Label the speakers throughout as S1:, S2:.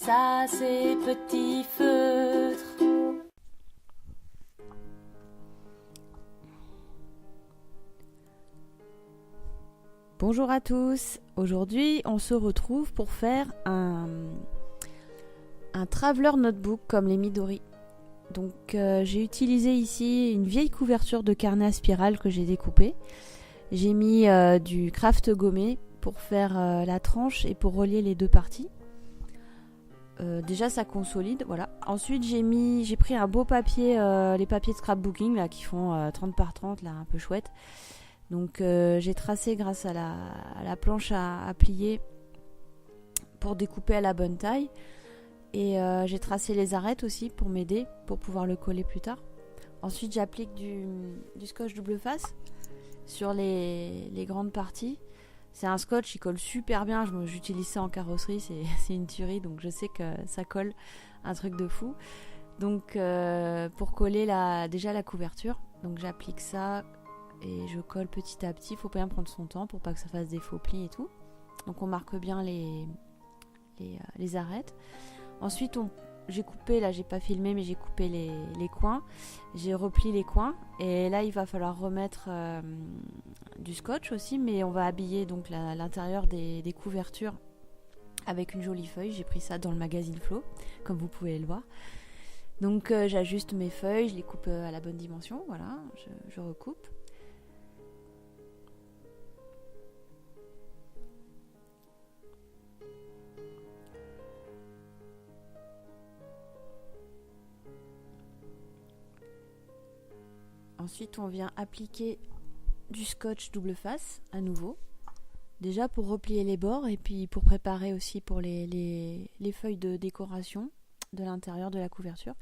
S1: Ça c'est Petit Feutre.
S2: Bonjour à tous, aujourd'hui on se retrouve pour faire un Traveler Notebook comme les Midori. Donc j'ai utilisé ici une vieille couverture de carnet à spirale que j'ai découpée. J'ai mis du craft gommé pour faire la tranche et pour relier les deux parties. Déjà ça consolide, voilà. Ensuite j'ai pris un beau papier, les papiers de scrapbooking là, qui font 30 par 30 là, un peu chouette. Donc j'ai tracé grâce à la planche à plier pour découper à la bonne taille. Et j'ai tracé les arêtes aussi pour m'aider, pour pouvoir le coller plus tard. Ensuite j'applique du scotch double face sur les grandes parties. C'est un scotch, il colle super bien, j'utilise ça en carrosserie, c'est une tuerie, donc je sais que ça colle, un truc de fou. Donc pour coller déjà la couverture, donc j'applique ça et je colle petit à petit, il faut bien prendre son temps pour pas que ça fasse des faux plis et tout. Donc on marque bien les arêtes. Ensuite j'ai coupé, là j'ai pas filmé mais j'ai coupé les coins, j'ai replié les coins et là il va falloir remettre du scotch aussi, mais on va habiller donc l'intérieur des couvertures avec une jolie feuille. J'ai pris ça dans le magazine Flow comme vous pouvez le voir. Donc j'ajuste mes feuilles, je les coupe à la bonne dimension, voilà, je recoupe. Ensuite, on vient appliquer du scotch double face à nouveau. Déjà pour replier les bords et puis pour préparer aussi pour les feuilles de décoration de l'intérieur de la couverture.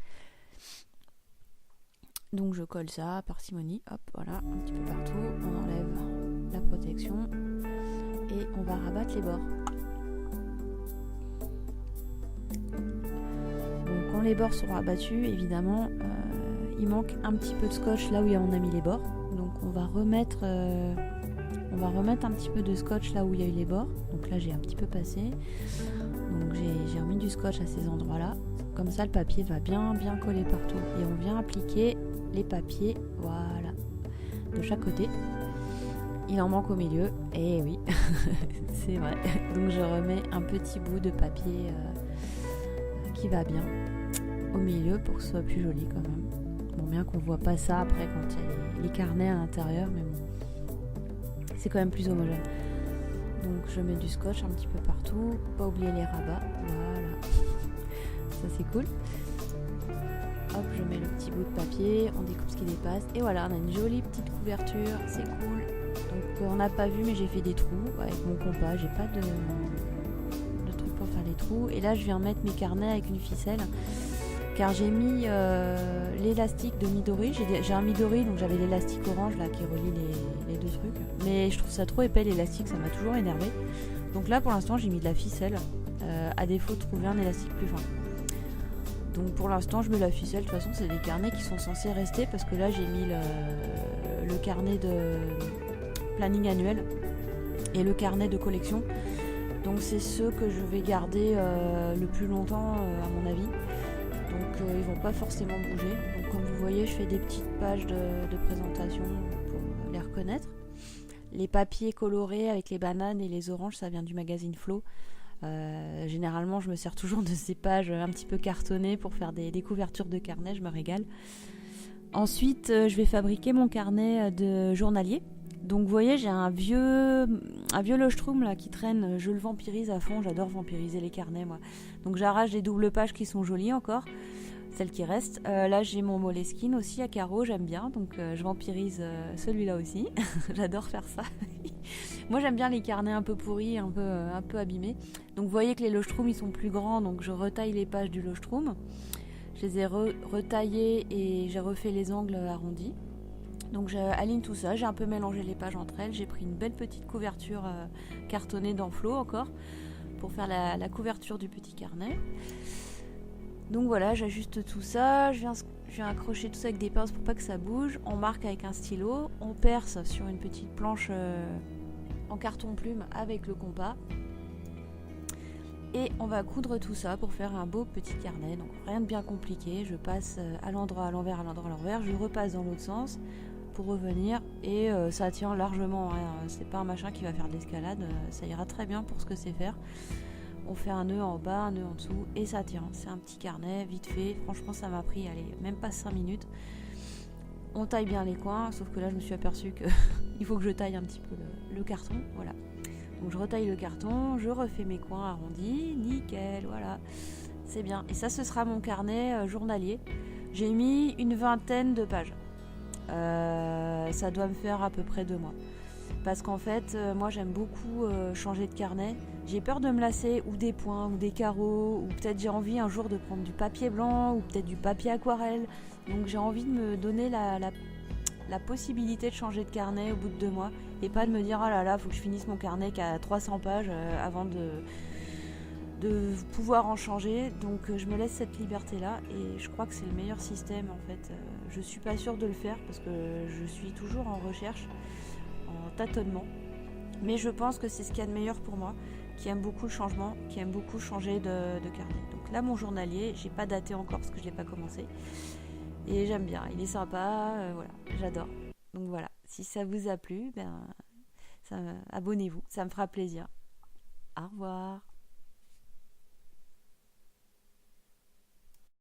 S2: Donc je colle ça à parcimonie, hop, voilà, un petit peu partout. On enlève la protection et on va rabattre les bords. Donc quand les bords seront abattus, évidemment, il manque un petit peu de scotch là où on a mis les bords. Donc on va remettre un petit peu de scotch là où il y a eu les bords. Donc là j'ai un petit peu passé. Donc j'ai remis du scotch à ces endroits là. Comme ça le papier va bien coller partout. Et on vient appliquer les papiers, voilà, de chaque côté. Il en manque au milieu. Et oui, c'est vrai. Donc je remets un petit bout de papier qui va bien au milieu pour que ce soit plus joli quand même. Bon, bien qu'on voit pas ça après quand il y a les carnets à l'intérieur, mais bon, c'est quand même plus homogène. Donc je mets du scotch un petit peu partout, pas oublier les rabats, voilà, ça c'est cool. Hop, je mets le petit bout de papier, on découpe ce qui dépasse, et voilà, on a une jolie petite couverture, c'est cool. Donc on n'a pas vu, mais j'ai fait des trous avec mon compas, j'ai pas de truc pour faire les trous. Et là je viens mettre mes carnets avec une ficelle, car j'ai mis l'élastique de Midori. J'ai un Midori, donc j'avais l'élastique orange là qui relie les deux trucs. Mais je trouve ça trop épais l'élastique, ça m'a toujours énervé. Donc là pour l'instant j'ai mis de la ficelle, à défaut de trouver un élastique plus fin. Donc pour l'instant je mets la ficelle, de toute façon c'est des carnets qui sont censés rester, parce que là j'ai mis le carnet de planning annuel et le carnet de collection. Donc c'est ceux que je vais garder le plus longtemps à mon avis. Donc ils vont pas forcément bouger. Donc comme vous voyez, je fais des petites pages de présentation pour les reconnaître. Les papiers colorés avec les bananes et les oranges, ça vient du magazine Flow. Généralement je me sers toujours de ces pages un petit peu cartonnées pour faire des couvertures de carnet, je me régale. Ensuite je vais fabriquer mon carnet de journalier. Donc vous voyez, j'ai un vieux Leuchtturm là qui traîne, je le vampirise à fond, j'adore vampiriser les carnets moi. Donc j'arrache des doubles pages qui sont jolies encore, celles qui restent. Là j'ai mon Moleskine aussi à carreaux, j'aime bien, donc je vampirise celui-là aussi. J'adore faire ça. Moi j'aime bien les carnets un peu pourris, un peu abîmés. Donc vous voyez que les Leuchtturm ils sont plus grands, donc je retaille les pages du Leuchtturm. Je les ai retaillées et j'ai refait les angles arrondis. Donc j'aligne tout ça, j'ai un peu mélangé les pages entre elles, j'ai pris une belle petite couverture cartonnée dans Flow encore pour faire la couverture du petit carnet. Donc voilà, j'ajuste tout ça, je viens accrocher tout ça avec des pinces pour pas que ça bouge, on marque avec un stylo, on perce sur une petite planche en carton plume avec le compas. Et on va coudre tout ça pour faire un beau petit carnet. Donc rien de bien compliqué, je passe à l'endroit à l'envers, je repasse dans l'autre sens pour revenir et ça tient largement, hein. C'est pas un machin qui va faire de l'escalade, ça ira très bien pour ce que c'est faire. On fait un nœud en bas, un nœud en dessous et ça tient. C'est un petit carnet vite fait, franchement ça m'a pris même pas 5 minutes. On taille bien les coins, sauf que là je me suis aperçue qu'il faut que je taille un petit peu le carton, voilà. Donc je retaille le carton, je refais mes coins arrondis, nickel, voilà, c'est bien. Et ça, ce sera mon carnet journalier. J'ai mis une 20aine de pages. Ça doit me faire à peu près 2 mois. Parce qu'en fait, moi j'aime beaucoup changer de carnet. J'ai peur de me lasser ou des points ou des carreaux, ou peut-être j'ai envie un jour de prendre du papier blanc ou peut-être du papier aquarelle. Donc j'ai envie de me donner la possibilité de changer de carnet au bout de 2 mois et pas de me dire oh là là, faut que je finisse mon carnet qui a 300 pages avant de pouvoir en changer. Donc je me laisse cette liberté là et je crois que c'est le meilleur système en fait. Je suis pas sûre de le faire parce que je suis toujours en recherche, en tâtonnement, mais je pense que c'est ce qu'il y a de meilleur pour moi, qui aime beaucoup le changement, qui aime beaucoup changer de carnet. Donc là mon journalier, j'ai pas daté encore parce que je l'ai pas commencé. Et j'aime bien, il est sympa, voilà, j'adore. Donc voilà, si ça vous a plu, abonnez-vous, ça me fera plaisir. Au revoir.